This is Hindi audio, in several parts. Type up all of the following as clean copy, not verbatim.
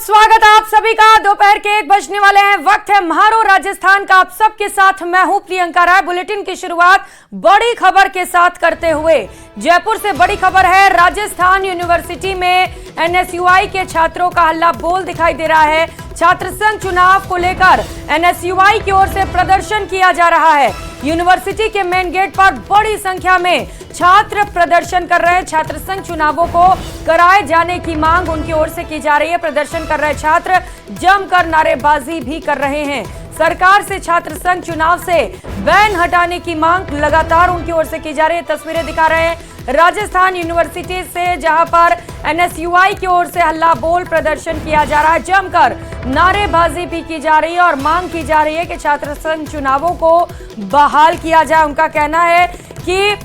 बहुत स्वागत है आप सभी का। दोपहर के 1 बजने वाले हैं, वक्त है म्हारो राजस्थान का। आप सबके साथ मैं हूं प्रियंका राय। बुलेटिन की शुरुआत बड़ी खबर के साथ करते हुए जयपुर से बड़ी खबर है। राजस्थान यूनिवर्सिटी में एनएसयूआई के छात्रों का हल्ला बोल दिखाई दे रहा है। छात्र संघ चुनाव को लेकर एनएसयूआई की ओर से प्रदर्शन किया जा रहा है। यूनिवर्सिटी के मेन गेट पर बड़ी संख्या में छात्र प्रदर्शन कर रहे हैं। छात्र संघ चुनावों को कराए जाने की मांग उनकी ओर से की जा रही है। प्रदर्शन कर रहे छात्र जमकर नारेबाजी भी कर रहे हैं। सरकार से छात्र संघ चुनाव से बैन हटाने की मांग लगातार उनकी ओर से की जा रही है। तस्वीरें दिखा रहे हैं राजस्थान यूनिवर्सिटी से, जहां पर एनएसयूआई की ओर से हल्ला बोल प्रदर्शन किया जा रहा है। जमकर नारेबाजी भी की जा रही है और मांग की जा रही है कि छात्र संघ चुनावों को बहाल किया जाए। उनका कहना है कि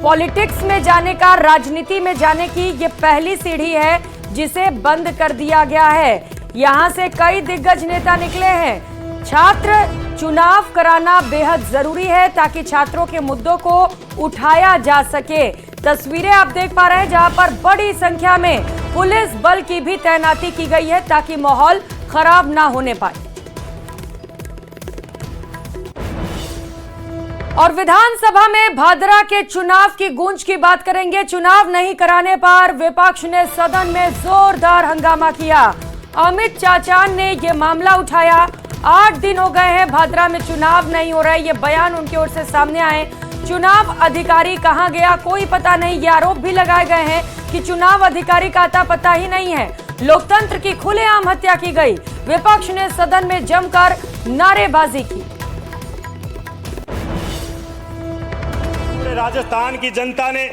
पॉलिटिक्स में जाने का, राजनीति में जाने की ये पहली सीढ़ी है जिसे बंद कर दिया गया है। यहां से कई दिग्गज नेता निकले हैं। छात्र चुनाव कराना बेहद जरूरी है ताकि छात्रों के मुद्दों को उठाया जा सके। तस्वीरें आप देख पा रहे हैं जहां पर बड़ी संख्या में पुलिस बल की भी तैनाती की गई है ताकि माहौल खराब ना होने पाए। और विधानसभा में भादरा के चुनाव की गूंज की बात करेंगे। चुनाव नहीं कराने पर विपक्ष ने सदन में जोरदार हंगामा किया। अमित चाचान ने यह मामला उठाया। 8 दिन हो गए हैं भादरा में चुनाव नहीं हो रहा है, ये बयान उनकी ओर से सामने आए। चुनाव अधिकारी कहां गया कोई पता नहीं। ये आरोप भी लगाए गए हैं कि चुनाव अधिकारी का अता पता ही नहीं है। लोकतंत्र की खुलेआम हत्या की गई। विपक्ष ने सदन में जमकर नारेबाजी की। राजस्थान की जनता ने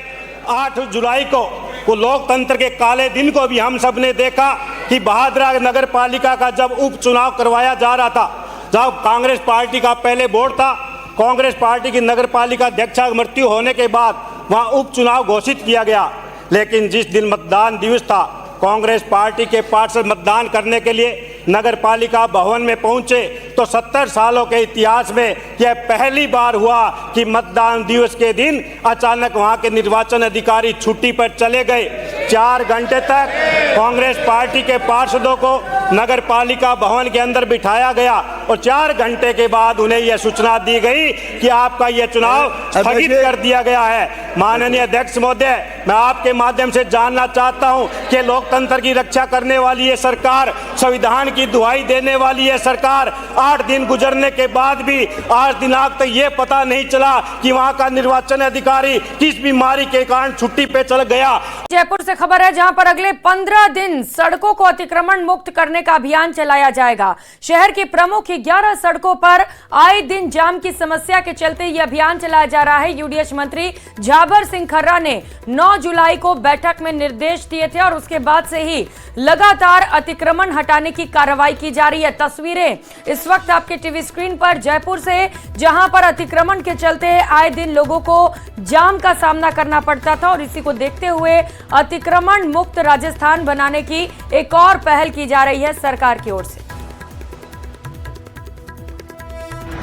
8 जुलाई को लोकतंत्र के काले दिन को भी हम सब ने देखा कि भादरा नगर पालिका का जब उपचुनाव करवाया जा रहा था, जब कांग्रेस पार्टी का पहले बोर्ड था, कांग्रेस पार्टी की नगर पालिका अध्यक्ष की मृत्यु होने के बाद वहां उपचुनाव घोषित किया गया। लेकिन जिस दिन मतदान दिवस था, कांग्रेस पार्टी के पार्षद मतदान करने के लिए नगर पालिका भवन में पहुंचे तो 70 सालों के इतिहास में यह पहली बार हुआ कि मतदान दिवस के दिन अचानक वहां के निर्वाचन अधिकारी छुट्टी पर चले गए। 4 घंटे तक कांग्रेस पार्टी के पार्षदों को नगर पालिका भवन के अंदर बिठाया गया और 4 घंटे के बाद उन्हें यह सूचना दी गई कि आपका यह चुनाव स्थगित कर दिया गया है। माननीय अध्यक्ष महोदय, मैं आपके माध्यम से जानना चाहता हूं कि लोकतंत्र की रक्षा करने वाली ये सरकार, संविधान की दुहाई देने वाली ये सरकार, 8 दिन गुजरने के बाद भी आज दिनांक तक ये पता नहीं चला कि वहां का निर्वाचन अधिकारी किस बीमारी के कारण छुट्टी पे चल गया। जयपुर से खबर है जहां पर अगले 15 दिन सड़कों को अतिक्रमण मुक्त करने का अभियान चलाया जाएगा। शहर की प्रमुख 11 सड़कों पर आए दिन जाम की समस्या के चलते यह अभियान चलाया जा रहा है। यूडीएच मंत्री झाबर सिंह खर्रा ने 9 जुलाई को बैठक में निर्देश दिए थे और उसके बाद से ही लगातार अतिक्रमण हटाने की कार्रवाई की जा रही है। तस्वीरें इस वक्त आपके टीवी स्क्रीन पर जयपुर से, जहां पर अतिक्रमण के चलते आए दिन लोगों को जाम का सामना करना पड़ता था और इसी को देखते हुए अतिक्रमण मुक्त राजस्थान बनाने की एक और पहल की जा रही है सरकार की ओर से।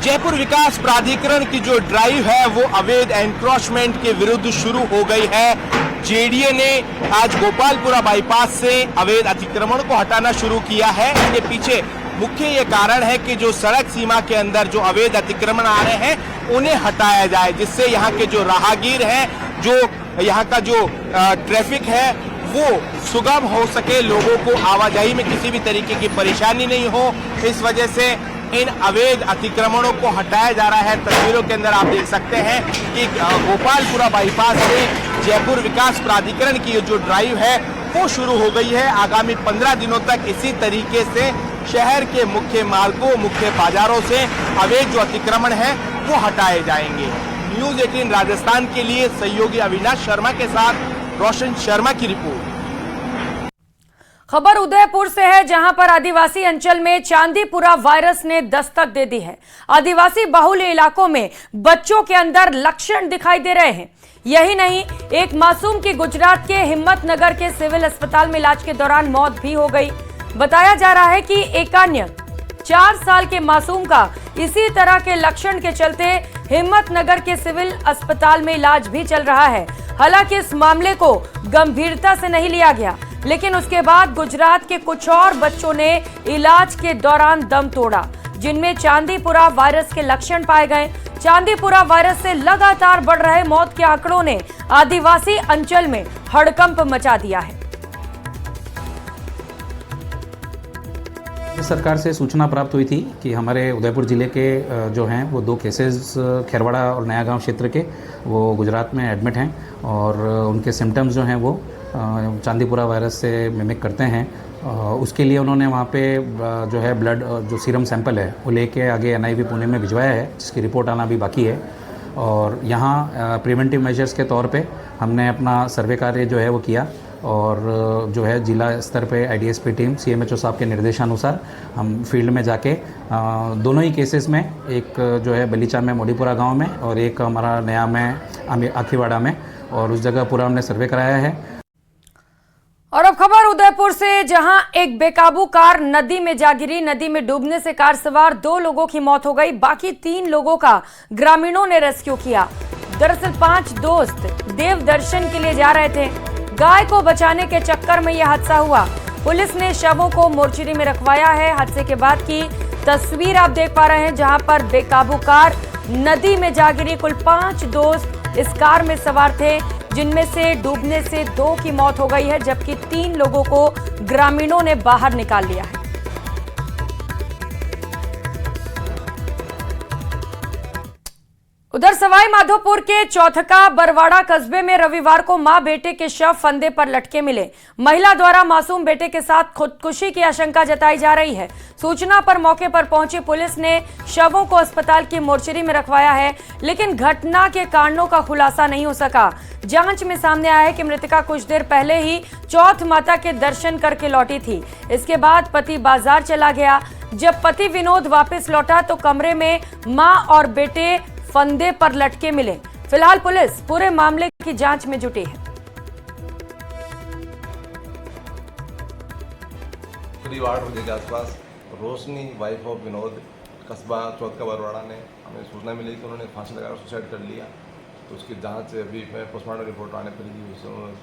जयपुर विकास प्राधिकरण की जो ड्राइव है वो अवैध एनक्रोचमेंट के विरुद्ध शुरू हो गई है। जेडीए ने आज गोपालपुरा बाईपास से अवैध अतिक्रमण को हटाना शुरू किया है। इसके पीछे मुख्य ये कारण है कि जो सड़क सीमा के अंदर जो अवैध अतिक्रमण आ रहे हैं उन्हें हटाया जाए, जिससे यहाँ के जो राहगीर हैं, जो यहाँ का जो ट्रैफिक है वो सुगम हो सके, लोगों को आवाजाही में किसी भी तरीके की परेशानी नहीं हो। इस वजह से इन अवैध अतिक्रमणों को हटाया जा रहा है। तस्वीरों के अंदर आप देख सकते हैं कि गोपालपुरा बाईपास से जयपुर विकास प्राधिकरण की जो ड्राइव है वो शुरू हो गई है। आगामी 15 दिनों तक इसी तरीके से शहर के मुख्य मार्गों, मुख्य बाजारों से अवैध जो अतिक्रमण है वो हटाए जाएंगे। न्यूज़ 18 राजस्थान के लिए सहयोगी अविनाश शर्मा के साथ रोशन शर्मा की रिपोर्ट। खबर उदयपुर से है जहां पर आदिवासी अंचल में चांदीपुरा वायरस ने दस्तक दे दी है। आदिवासी बहुल इलाकों में बच्चों के अंदर लक्षण दिखाई दे रहे हैं। यही नहीं, एक मासूम की गुजरात के हिम्मतनगर के सिविल अस्पताल में इलाज के दौरान मौत भी हो गई। बताया जा रहा है कि एक अन्य 4 साल के मासूम का इसी तरह के लक्षण के चलते हिम्मतनगर के सिविल अस्पताल में इलाज भी चल रहा है। हालांकि इस मामले को गंभीरता से नहीं लिया गया, लेकिन उसके बाद गुजरात के कुछ और बच्चों ने इलाज के दौरान दम तोड़ा, जिनमें चांदीपुरा वायरस के लक्षण पाए गए। चांदीपुरा वायरस से लगातार बढ़ रहे मौत के आंकड़ों ने आदिवासी अंचल में हड़कंप मचा दिया है। सरकार से सूचना प्राप्त हुई थी कि हमारे उदयपुर ज़िले के जो हैं वो 2 केसेस खैरवाड़ा और नया गांव क्षेत्र के वो गुजरात में एडमिट हैं और उनके सिम्टम्स जो हैं वो चांदीपुरा वायरस से मिमिक करते हैं। उसके लिए उन्होंने वहाँ पे जो है ब्लड जो सीरम सैंपल है वो लेके आगे NIV पुणे में भिजवाया है, जिसकी रिपोर्ट आना भी बाकी है। और यहाँ प्रिवेंटिव मेजर्स के तौर पे हमने अपना सर्वे कार्य जो है वो किया और जो है जिला स्तर पे IDSP टीम CMHO साहब के निर्देशानुसार हम फील्ड में जाके दोनों ही केसेस में, एक जो है बलीचा में मोडीपुरा गांव में और एक हमारा नया में आखीवाड़ा में, और उस जगह पूरा हमने सर्वे कराया है। और अब खबर उदयपुर से, जहां एक बेकाबू कार नदी में जा गिरी। नदी में डूबने से कार सवार 2 लोगों की मौत हो गई, बाकी 3 लोगों का ग्रामीणों ने रेस्क्यू किया। दरअसल 5 दोस्त देव दर्शन के लिए जा रहे थे। गाय को बचाने के चक्कर में यह हादसा हुआ। पुलिस ने शवों को मोर्चरी में रखवाया है। हादसे के बाद की तस्वीर आप देख पा रहे हैं, जहां पर बेकाबू कार नदी में जा गिरी। कुल 5 दोस्त इस कार में सवार थे, जिनमें से डूबने से 2 की मौत हो गई है, जबकि 3 लोगों को ग्रामीणों ने बाहर निकाल लिया है। उधर सवाई माधोपुर के चौथका बरवाड़ा कस्बे में रविवार को मां बेटे के शव फंदे पर लटके मिले। महिला द्वारा मासूम बेटे के साथ खुदकुशी की आशंका जताई जा रही है। सूचना पर मौके पर पहुंची पुलिस ने शवों को अस्पताल की मोर्चरी में रखवाया है, लेकिन घटना के कारणों का खुलासा नहीं हो सका। जांच में सामने आया है कि मृतका कुछ देर पहले ही चौथ माता के दर्शन करके लौटी थी। इसके बाद पति बाजार चला गया। जब पति विनोद वापस लौटा तो कमरे में मां और बेटे फंदे पर लटके मिले। फिलहाल पुलिस पूरे मामले की जांच में जुटी है। करीब 8 बजे के आसपास रोशनी वाइफ ऑफ विनोद कस्बा चौथका बरवाड़ा ने हमें सूचना मिली कि उन्होंने फांसी लगाकर सुसाइड कर लिया। तो उसकी जांच अभी पोस्टमार्टम रिपोर्ट आने पर ही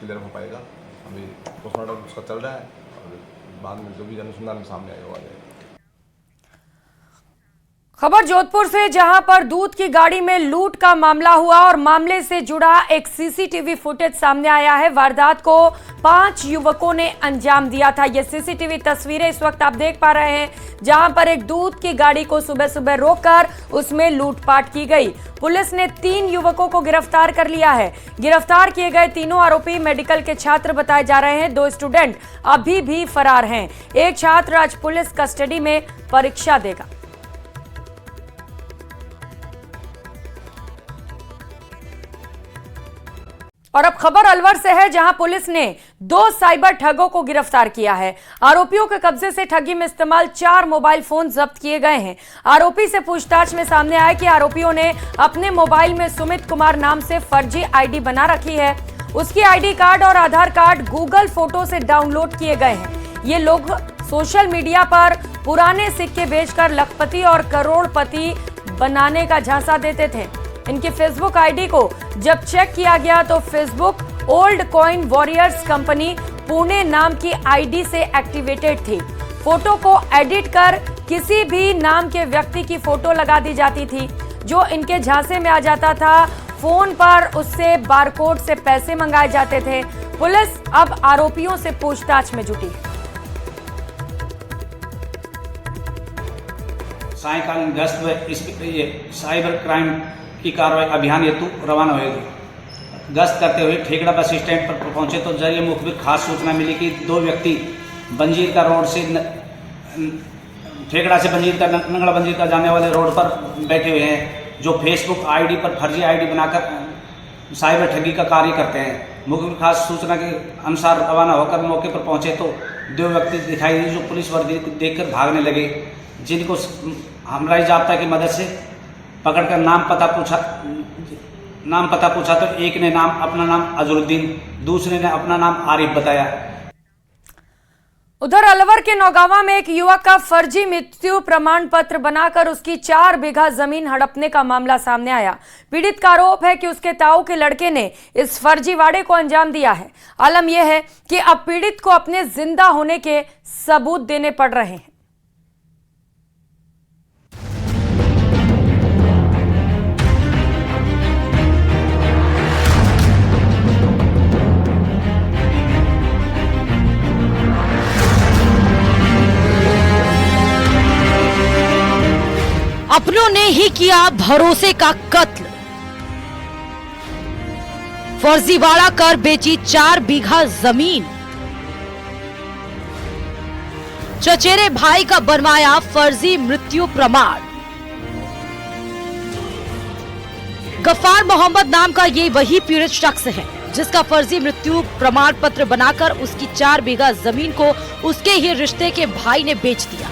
क्लियर हो पाएगा। अभी पोस्टमार्टम उसका चल रहा है और बाद में जो भी अनुसंधान में सामने आएगा वो आ जाएगा। खबर जोधपुर से, जहां पर दूध की गाड़ी में लूट का मामला हुआ और मामले से जुड़ा एक CCTV फुटेज सामने आया है। वारदात को 5 युवकों ने अंजाम दिया था। ये CCTV तस्वीरें इस वक्त आप देख पा रहे हैं, जहां पर एक दूध की गाड़ी को सुबह सुबह रोककर उसमें लूटपाट की गई। पुलिस ने 3 युवकों को गिरफ्तार कर लिया है। गिरफ्तार किए गए तीनों आरोपी मेडिकल के छात्र बताए जा रहे हैं। 2 स्टूडेंट अभी भी फरार हैं। एक छात्र आज पुलिस कस्टडी में परीक्षा देगा। और अब खबर अलवर से है, जहां पुलिस ने 2 साइबर ठगों को गिरफ्तार किया है। आरोपियों के कब्जे से ठगी में इस्तेमाल 4 मोबाइल फोन जब्त किए गए हैं। आरोपी से पूछताछ में सामने आया कि आरोपियों ने अपने मोबाइल में सुमित कुमार नाम से फर्जी ID बना रखी है। उसकी ID कार्ड और आधार कार्ड गूगल फोटो से डाउनलोड किए गए हैं। ये लोग सोशल मीडिया पर पुराने सिक्के बेचकर लखपति और करोड़पति बनाने का झांसा देते थे। इनकी फेसबुक ID को जब चेक किया गया तो Facebook old coin warriors company Pune नाम की ID से एक्टिवेटेड थी। फोटो को एडिट कर किसी भी नाम के व्यक्ति की फोटो लगा दी जाती थी, जो इनके झांसे में आ जाता था। फोन पर उससे बारकोड से पैसे मंगाए जाते थे। पुलिस अब आरोपियों से पूछताछ में जुटी है। सायंकालीन गश्त व साइबर क्राइम की कार्रवाई अभियान हेतु रवाना हुए। गश्त करते हुए ठेकड़ा बस स्टैंड पर पहुंचे तो जरिए मुखबिर खास सूचना मिली कि 2 व्यक्ति बंजीर का रोड से ठेकड़ा से नंगड़ा बंजीर का जाने वाले रोड पर बैठे हुए हैं, जो फेसबुक ID पर फर्जी ID बनाकर साइबर ठगी का कार्य करते हैं। मुखबिर खास सूचना के अनुसार रवाना होकर मौके पर पहुंचे तो 2 व्यक्ति दिखाई दिए, जो पुलिस वर्दी देखकर भागने लगे, जिनको हमराई जाब्ता की मदद से पकड़कर नाम पता पूछा तो एक ने अपना नाम अजरुद्दीन, दूसरे ने अपना नाम आरिफ बताया। उधर अलवर के नौगावा में एक युवक का फर्जी मृत्यु प्रमाण पत्र बनाकर उसकी 4 बीघा जमीन हड़पने का मामला सामने आया। पीड़ित का आरोप है कि उसके ताऊ के लड़के ने इस फर्जीवाड़े को अंजाम दिया है। आलम यह है कि अब पीड़ित को अपने जिंदा होने के सबूत देने पड़ रहे हैं। अपनों ने ही किया भरोसे का कत्ल, फर्जीवाड़ा कर बेची 4 बीघा जमीन, चचेरे भाई का बनवाया फर्जी मृत्यु प्रमाण। गफ्फार मोहम्मद नाम का ये वही पीड़ित शख्स है जिसका फर्जी मृत्यु प्रमाण पत्र बनाकर उसकी 4 बीघा जमीन को उसके ही रिश्ते के भाई ने बेच दिया।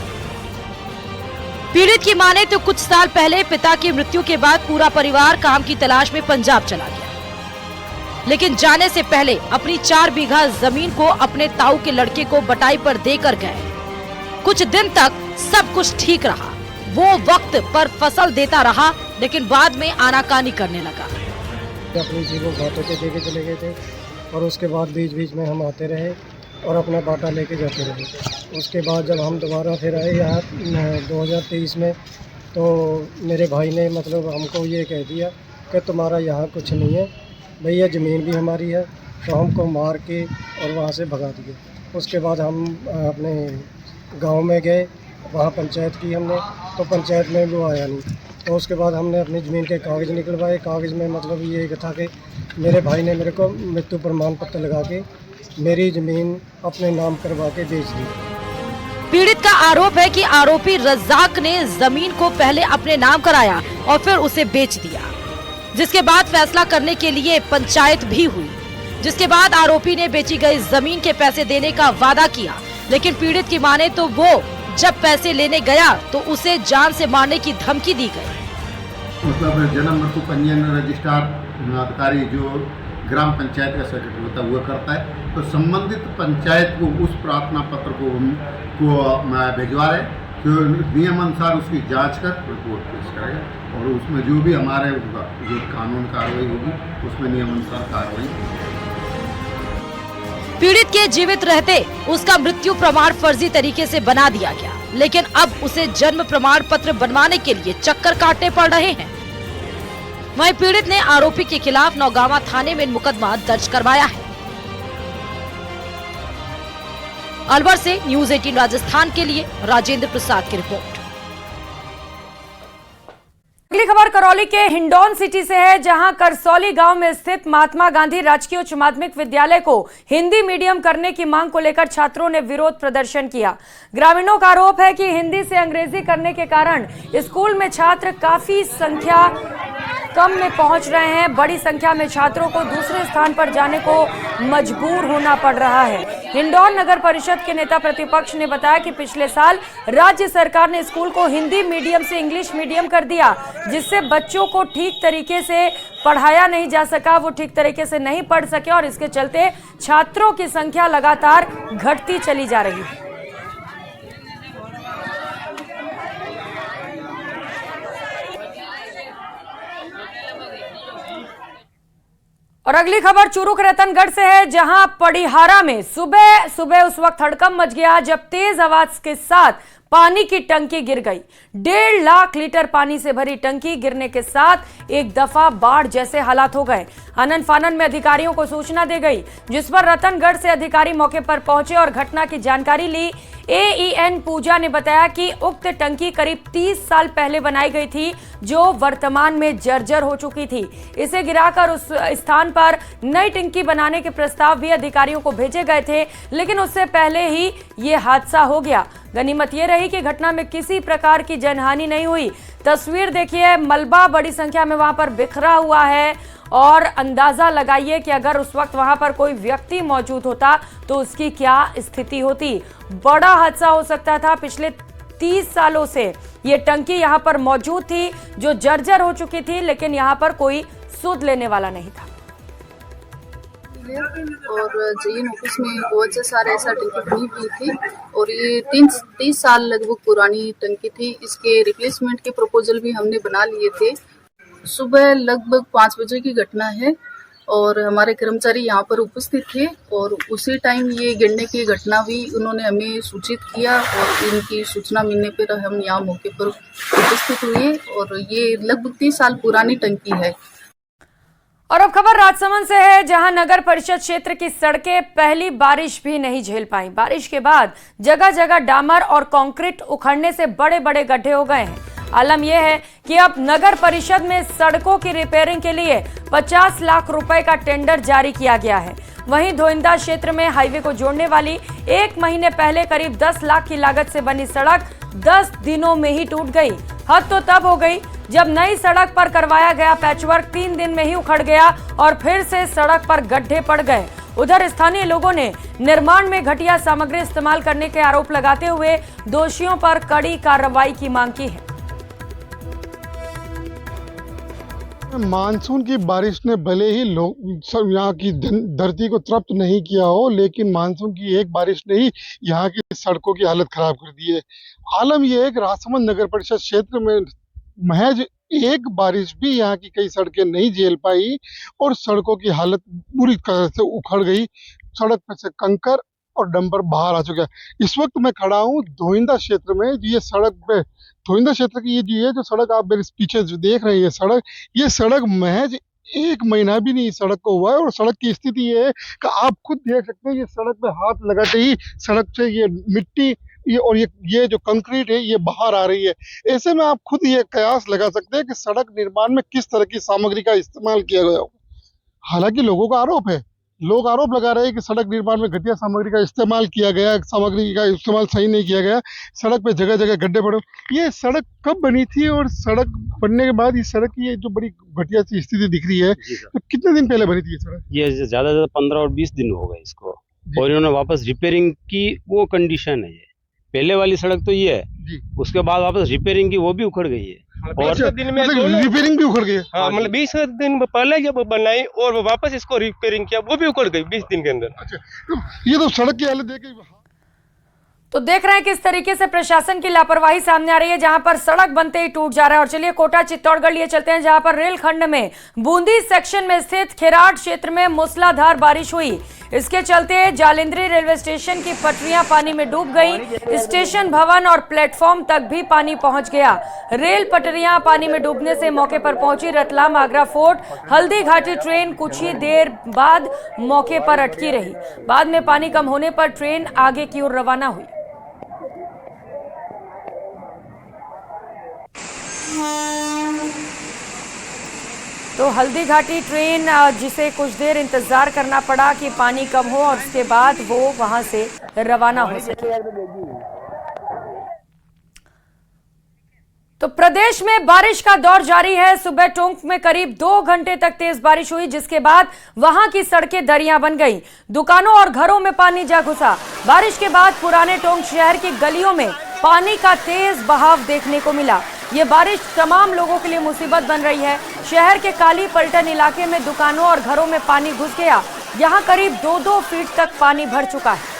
पीड़ित की माने तो कुछ साल पहले पिता की मृत्यु के बाद पूरा परिवार काम की तलाश में पंजाब चला गया, लेकिन जाने से पहले अपनी 4 बीघा जमीन को अपने ताऊ के लड़के को बटाई पर देकर गए। कुछ दिन तक सब कुछ ठीक रहा, वो वक्त पर फसल देता रहा, लेकिन बाद में आनाकानी करने लगा। अपनी चीज़ों बातों के देके चले गए थे और उसके बाद बीच बीच में हम आते रहे और अपना बाटा लेके जाते रहे। उसके बाद जब हम दोबारा फिर आए यहाँ 2023 में, तो मेरे भाई ने मतलब हमको ये कह दिया कि तुम्हारा यहाँ कुछ नहीं है भैया, ज़मीन भी हमारी है। तो हमको मार के और वहाँ से भगा दिए। उसके बाद हम अपने गांव में गए, वहाँ पंचायत की हमने, तो पंचायत में वो आया नहीं। तो उसके बाद हमने अपनी ज़मीन के कागज़ निकलवाए। कागज़ में मतलब ये था कि मेरे भाई ने मेरे को मृत्यु प्रमाण पत्र लगा के मेरी ज़मीन अपने नाम करवा के बेच दी। पीड़ित का आरोप है कि आरोपी रज्जाक ने जमीन को पहले अपने नाम कराया और फिर उसे बेच दिया, जिसके बाद फैसला करने के लिए पंचायत भी हुई। जिसके बाद आरोपी ने बेची गई जमीन के पैसे देने का वादा किया, लेकिन पीड़ित की माने तो वो जब पैसे लेने गया तो उसे जान से मारने की धमकी दी गई। मतलब जन्म मृत्यु पंजीयन रजिस्ट्रार अधिकारी जो ग्राम पंचायत का सेक्रेटरी होता है वो करता है। तो संबंधित पंचायत को उस प्रार्थना पत्र को भिजवा रहे, तो नियम अनुसार उसकी जांच कर रिपोर्ट पेश करेगा और उसमें जो भी हमारे जो कानून कार्रवाई होगी उसमें नियम अनुसार कार्रवाई। पीड़ित के जीवित रहते उसका मृत्यु प्रमाण फर्जी तरीके से बना दिया गया, लेकिन अब उसे जन्म प्रमाण पत्र बनवाने के लिए चक्कर काटने पड़ रहे हैं। वहीं पीड़ित ने आरोपी के खिलाफ नौगावा थाने में मुकदमा दर्ज करवाया है। अलवर से न्यूज़ 18 राजस्थान के लिए राजेंद्र प्रसाद की रिपोर्ट। अगली खबर करौली के हिंडौन सिटी से है, जहां करसौली गांव में स्थित महात्मा गांधी राजकीय उच्च माध्यमिक विद्यालय को हिंदी मीडियम करने की मांग को लेकर छात्रों ने विरोध प्रदर्शन किया। ग्रामीणों का आरोप है कि हिंदी से अंग्रेजी करने के कारण स्कूल में छात्र काफी संख्या कम में पहुंच रहे हैं। बड़ी संख्या में छात्रों को दूसरे स्थान पर जाने को मजबूर होना पड़ रहा है। हिंडौन नगर परिषद के नेता प्रतिपक्ष ने बताया कि पिछले साल राज्य सरकार ने स्कूल को हिंदी मीडियम से इंग्लिश मीडियम कर दिया, जिससे बच्चों को ठीक तरीके से पढ़ाया नहीं जा सका, वो ठीक तरीके से नहीं पढ़ सके और इसके चलते छात्रों की संख्या लगातार घटती चली जा रही है। और अगली खबर चूरू के रतनगढ़ से है, जहां पड़िहारा में सुबह सुबह उस वक्त हड़कंप मच गया जब तेज आवाज के साथ पानी की टंकी गिर गई। 1.5 लाख लीटर पानी से भरी टंकी गिरने के साथ एक दफा बाढ़ जैसे हालात हो गए। आनन फानन में अधिकारियों को सूचना दी गई, जिस पर रतनगढ़ से अधिकारी मौके पर पहुंचे और घटना की जानकारी ली। AEN पूजा ने बताया कि उक्त टंकी करीब 30 साल पहले बनाई गई थी, जो वर्तमान में जर्जर हो चुकी थी। इसे गिराकर उस स्थान पर नई टंकी बनाने के प्रस्ताव भी अधिकारियों को भेजे गए थे, लेकिन उससे पहले ही ये हादसा हो गया। गनीमत ये रही कि घटना में किसी प्रकार की जनहानि नहीं हुई। तस्वीर देखिए, मलबा बड़ी संख्या में वहां पर बिखरा हुआ है और अंदाजा लगाइए कि अगर उस वक्त वहां पर कोई व्यक्ति मौजूद होता तो उसकी क्या स्थिति होती। बड़ा हादसा हो सकता था। पिछले 30 सालों से ये टंकी यहां पर मौजूद थी, जो जर्जर हो चुकी थी, लेकिन यहां पर कोई सुध लेने वाला नहीं था। है और जेईएन ऑफिस में OHSR ऐसा टंकी बनी हुई थी और ये 30 साल लगभग पुरानी टंकी थी। इसके रिप्लेसमेंट के प्रपोजल भी हमने बना लिए थे। सुबह लगभग 5 बजे की घटना है और हमारे कर्मचारी यहाँ पर उपस्थित थे और उसी टाइम ये गिरने की घटना हुई। उन्होंने हमें सूचित किया और इनकी सूचना मिलने पर हम यहाँ मौके पर उपस्थित हुए और ये लगभग 30 साल पुरानी टंकी है। और अब खबर राजसमंद से है, जहां नगर परिषद क्षेत्र की सड़कें पहली बारिश भी नहीं झेल पाई। बारिश के बाद जगह जगह डामर और कंक्रीट उखड़ने से बड़े बड़े गड्ढे हो गए हैं। आलम यह है कि अब नगर परिषद में सड़कों की रिपेयरिंग के लिए 50 लाख रुपए का टेंडर जारी किया गया है। वहीं धोइंदा क्षेत्र में हाईवे को जोड़ने वाली 1 महीने पहले करीब 10 लाख की लागत से बनी सड़क 10 दिनों में ही टूट गई। हद तो तब हो गई जब नई सड़क पर करवाया गया पैचवर्क 3 दिन में ही उखड़ गया और फिर से सड़क पर गड्ढे पड़ गए। उधर स्थानीय लोगों ने निर्माण में घटिया सामग्री इस्तेमाल करने के आरोप लगाते हुए दोषियों पर कड़ी कार्रवाई की मांग की है। मानसून की बारिश ने भले ही सब यहाँ की धरती को तृप्त नहीं किया हो, लेकिन मानसून की एक बारिश ने ही यहाँ की सड़कों की हालत खराब कर दी है। आलम यह है कि राजसमंद नगर परिषद क्षेत्र में महज एक बारिश भी यहाँ की कई सड़कें नहीं झेल पाई और सड़कों की हालत बुरी तरह से उखड़ गई। सड़क पर से कंकर और डंपर बाहर आ चुका है। इस वक्त मैं खड़ा हूँ धोइंदा क्षेत्र में। ये सड़क पे धोइंदा क्षेत्र की ये जो सड़क आप मेरे पीछे जो देख रहे हैं ये सड़क महज 1 महीना भी नहीं सड़क को हुआ है और सड़क की स्थिति ये है कि आप खुद देख सकते हैं। ये सड़क पे हाथ लगाते ही सड़क से ये मिट्टी ये जो कंक्रीट है ये बाहर आ रही है। ऐसे में आप खुद ये कयास लगा सकते हैं कि सड़क निर्माण में किस तरह की सामग्री का इस्तेमाल किया गया होगा। हालांकि लोगों का आरोप है, लोग आरोप लगा रहे हैं कि सड़क निर्माण में घटिया सामग्री का इस्तेमाल किया गया, सामग्री का इस्तेमाल सही नहीं किया गया, सड़क पे जगह जगह गड्ढे पड़े। ये सड़क कब बनी थी और सड़क बनने के बाद इस सड़क की ये जो बड़ी घटिया सी स्थिति दिख रही है, तो कितने दिन पहले बनी थी ये सड़क? ये ज्यादा से ज्यादा 15 और 20 दिन हो गए इसको और इन्होंने वापस रिपेयरिंग की, वो कंडीशन है। ये पहले वाली सड़क तो ये है, उसके बाद वापस रिपेयरिंग की, वो भी उखड़ गई है। और दिन में रिपेयरिंग भी उखड़ गई है। हाँ, मतलब 20 दिन पहले जब बनाई और वापस इसको रिपेयरिंग किया, वो भी उखड़ गई 20 दिन के अंदर। अच्छा, तो ये तो सड़क की हालत देख तो देख रहे हैं किस तरीके से प्रशासन की लापरवाही सामने आ रही है, जहां पर सड़क बनते ही टूट जा रहा है। और चलिए कोटा चित्तौड़गढ़ लिए चलते हैं, जहां पर रेलखंड में बूंदी सेक्शन में स्थित खेराट क्षेत्र में मूसलाधार बारिश हुई। इसके चलते जालिंद्री रेलवे स्टेशन की पटरियां पानी में डूब गई। स्टेशन भवन और प्लेटफॉर्म तक भी पानी पहुंच गया। रेल पटरियां पानी में डूबने से मौके पर पहुंची रतलाम आगरा फोर्ट हल्दी घाटी ट्रेन कुछ ही देर बाद मौके पर अटकी रही। बाद में पानी कम होने पर ट्रेन आगे की ओर रवाना हुई। तो हल्दी घाटी ट्रेन जिसे कुछ देर इंतजार करना पड़ा कि पानी कम हो और उसके बाद वो वहां से रवाना हो सके। तो प्रदेश में बारिश का दौर जारी है। सुबह टोंक में करीब 2 घंटे तक तेज बारिश हुई, जिसके बाद वहां की सड़कें दरिया बन गई। दुकानों और घरों में पानी जा घुसा। बारिश के बाद पुराने टोंक शहर की गलियों में पानी का तेज बहाव देखने को मिला। ये बारिश तमाम लोगों के लिए मुसीबत बन रही है। शहर के काली पलटन इलाके में दुकानों और घरों में पानी घुस गया। यहां करीब 2-2 फीट तक पानी भर चुका है।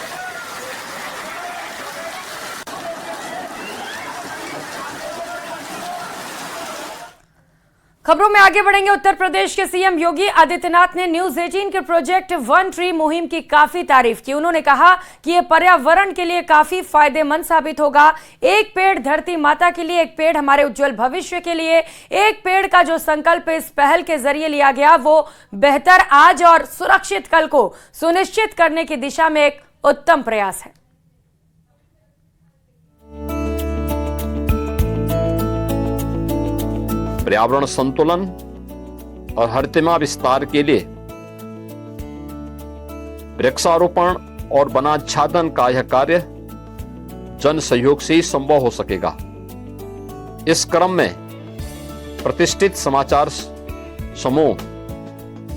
खबरों में आगे बढ़ेंगे। उत्तर प्रदेश के सीएम योगी आदित्यनाथ ने न्यूज 18 के प्रोजेक्ट वन ट्री मुहिम की काफी तारीफ की। उन्होंने कहा कि यह पर्यावरण के लिए काफी फायदेमंद साबित होगा। एक पेड़ धरती माता के लिए, एक पेड़ हमारे उज्जवल भविष्य के लिए। एक पेड़ का जो संकल्प इस पहल के जरिए लिया गया, वो बेहतर आज और सुरक्षित कल को सुनिश्चित करने की दिशा में एक उत्तम प्रयास है। पर्यावरण संतुलन और हरितमा विस्तार के लिए वृक्षारोपण और वनाच्छादन का यह कार्य जन सहयोग से ही संभव हो सकेगा। इस क्रम में प्रतिष्ठित समाचार समूह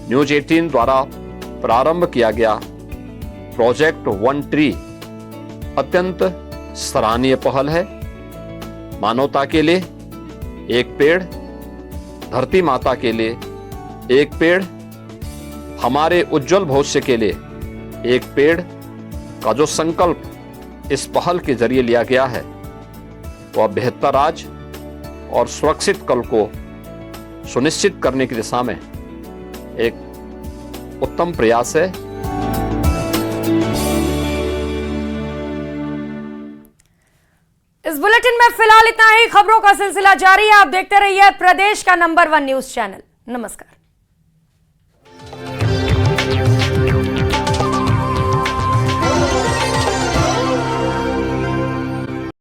न्यूज 18 द्वारा प्रारंभ किया गया प्रोजेक्ट वन ट्री अत्यंत सराहनीय पहल है। मानवता के लिए एक पेड़, धरती माता के लिए एक पेड़, हमारे उज्जवल भविष्य के लिए एक पेड़ का जो संकल्प इस पहल के जरिए लिया गया है वह बेहतर आज और सुरक्षित कल को सुनिश्चित करने की दिशा में एक उत्तम प्रयास है। इस बुलेटिन में फिलहाल इतना ही। खबरों का सिलसिला जारी है। आप देखते रहिए प्रदेश का नंबर 1 न्यूज चैनल। नमस्कार।